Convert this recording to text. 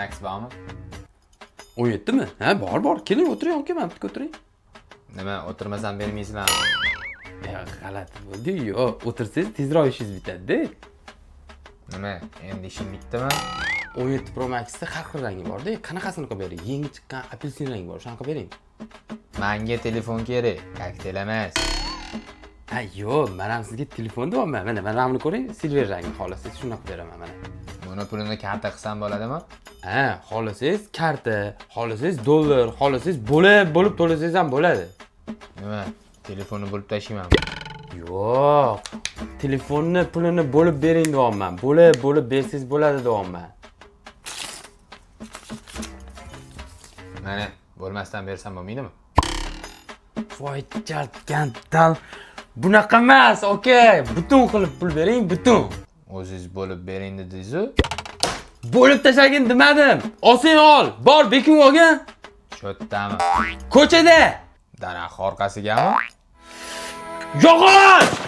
Max bormi? 17 mi? Ha, bor. Keling, o'tiring, aka, mana bu yerga o'tiring. Nima, o'tirmasam bermaysizmi? Ya, g'alati bo'ldi. Yo'q, o'tirsangiz tezroq ishingiz bitadi-da. Nima, endi ishim bitdimi? 17 Pro Max'da har xil rangi bor-da. Qanaqasini qilib bering? Yangi chiqqan apelsin rangi bor, shuni qilib bering. Menga telefon kerak, kaktel emas. Ha, yo'q, men ham sizga telefon deyapman. Mana ramni ko'ring, silver rangi xohlasangiz shuni qilib beraman mana. Buni pulini karta qilsam bo'ladimi? Ha, xohlasangiz karta, xohlasangiz dollar, xohlasangiz bo'lib to'lasangiz ham bo'ladi. Nima, telefonni bo'lib tashlayman. Yo'q. Telefonni pulini bo'lib bering deyapman. Bo'lib bersangiz bo'ladi deyapman. Mana, bo'lmasdan bersam bo'lmaydimi? Voy jaltgantal. Bunaqa emas, aka. Butun qilib pul bering, butun. O'zingiz bo'lib bering dedingiz-ku. Bo'lib tashlagin demadim. Olsang ol. Bor, beking olgin. Cho'tdami? Ko'chada. Daraxt orqasigami? Yo'g'on!